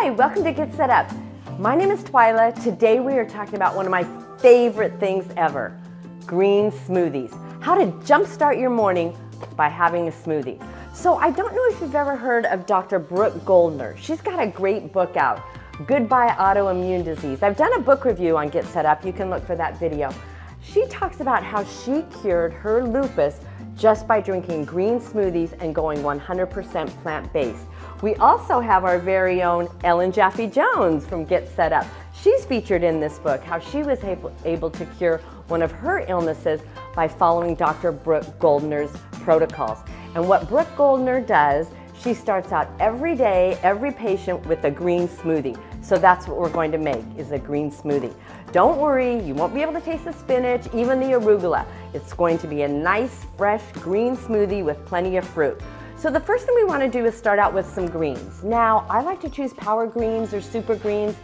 Hi, welcome to Get Set Up. My name is Twyla. Today we are talking about one of my favorite things ever, green smoothies. How to jumpstart your morning by having a smoothie. So I don't know if you've ever heard of Dr. Brooke Goldner. She's got a great book out, Goodbye Autoimmune Disease. I've done a book review on Get Set Up. You can look for that video. She talks about how she cured her lupus just by drinking green smoothies and going 100% plant-based. We also have our very own Ellen Jaffe Jones from Get Set Up. She's featured in this book, how she was able to cure one of her illnesses by following Dr. Brooke Goldner's protocols. And what Brooke Goldner does, she starts out every day, every patient with a green smoothie. So that's what we're going to make, is a green smoothie. Don't worry, you won't be able to taste the spinach, even the arugula. It's going to be a nice, fresh, green smoothie with plenty of fruit. So the first thing we want to do is start out with some greens. Now, I like to choose power greens or super greens.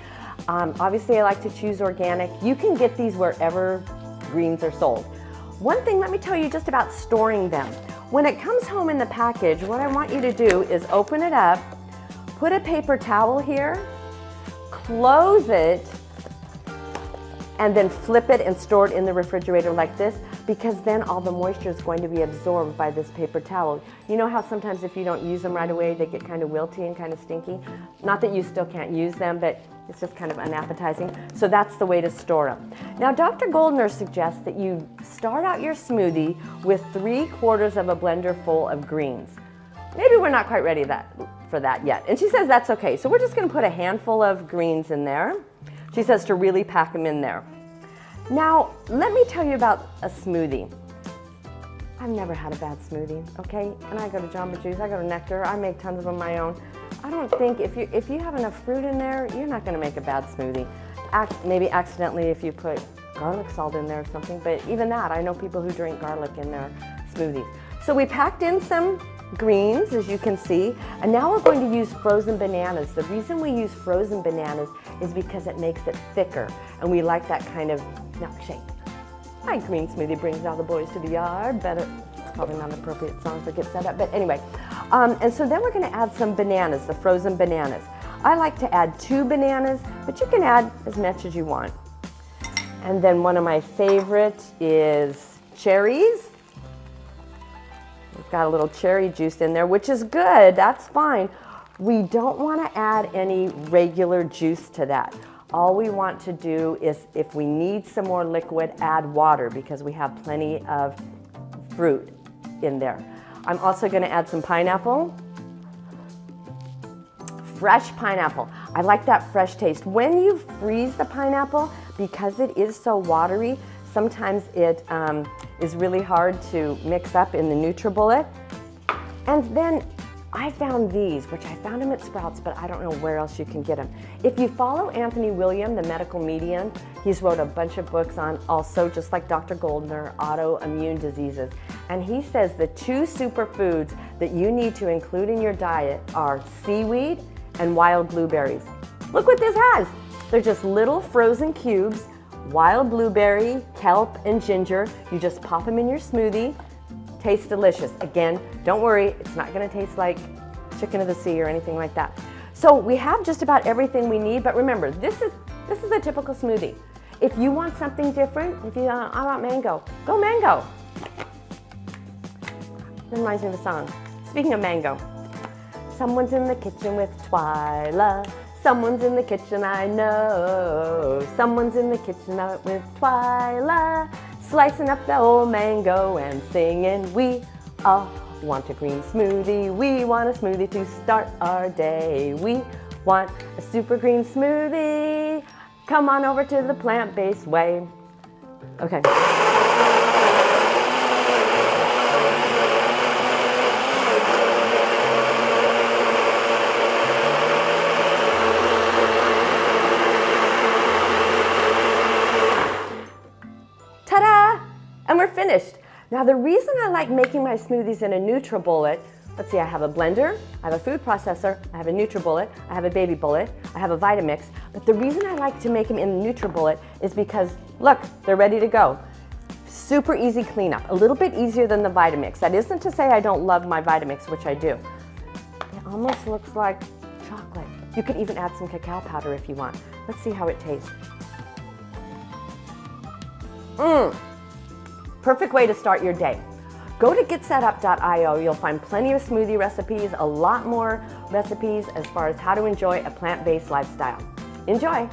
Obviously, I like to choose organic. You can get these wherever greens are sold. One thing, let me tell you just about storing them. When it comes home in the package, what I want you to do is open it up, put a paper towel here, close it, and then flip it and store it in the refrigerator like this, because then all the moisture is going to be absorbed by this paper towel. You know how sometimes if you don't use them right away, they get kind of wilty and kind of stinky? Not that you still can't use them, but it's just kind of unappetizing. So that's the way to store them. Now, Dr. Goldner suggests that you start out your smoothie with 3/4 of a blender full of greens. Maybe we're not quite ready for that yet. And she says that's okay. So we're just gonna put a handful of greens in there. She says to really pack them in there. Now, let me tell you about a smoothie. I've never had a bad smoothie, okay? And I go to Jamba Juice, I go to Nectar, I make tons of them my own. I don't think, if you have enough fruit in there, you're not gonna make a bad smoothie. Maybe accidentally if you put garlic salt in there or something, but even that, I know people who drink garlic in their smoothies. So we packed in some greens, as you can see, and now we're going to use frozen bananas. The reason we use frozen bananas is because it makes it thicker, and we like that kind of milkshake. My green smoothie brings all the boys to the yard. Probably not an appropriate song for Get Set Up, but anyway. And so then we're gonna add some bananas, the frozen bananas. I like to add 2 bananas, but you can add as much as you want. And then one of my favorite is cherries. We've got a little cherry juice in there, which is good, that's fine. We don't want to add any regular juice to that. All we want to do is, if we need some more liquid, add water, because we have plenty of fruit in there. I'm also going to add some pineapple. Fresh pineapple. I like that fresh taste. When you freeze the pineapple, because it is so watery, sometimes it is really hard to mix up in the NutriBullet. And then I found these, which I found them at Sprouts, but I don't know where else you can get them. If you follow Anthony William, the medical medium, he's wrote a bunch of books on also, just like Dr. Goldner, autoimmune diseases. And he says the 2 superfoods that you need to include in your diet are seaweed and wild blueberries. Look what this has. They're just little frozen cubes, wild blueberry, kelp, and ginger. You just pop them in your smoothie. Tastes delicious. Again, don't worry, it's not gonna taste like chicken of the sea or anything like that. So we have just about everything we need, but remember, this is a typical smoothie. If you want something different, I want mango, go mango. That reminds me of a song. Speaking of mango, someone's in the kitchen with Twyla. Someone's in the kitchen, I know. Someone's in the kitchen with Twyla, slicing up the old mango and singing, we all want a green smoothie. We want a smoothie to start our day. We want a super green smoothie. Come on over to the plant-based way. Okay. Ta-da! And we're finished. Now, the reason I like making my smoothies in a NutriBullet, let's see, I have a blender, I have a food processor, I have a NutriBullet, I have a baby bullet, I have a Vitamix, but the reason I like to make them in the NutriBullet is because, look, they're ready to go. Super easy cleanup, a little bit easier than the Vitamix. That isn't to say I don't love my Vitamix, which I do. It almost looks like chocolate. You could even add some cacao powder if you want. Let's see how it tastes. Perfect way to start your day. Go to getsetup.io. You'll find plenty of smoothie recipes, a lot more recipes as far as how to enjoy a plant-based lifestyle. Enjoy!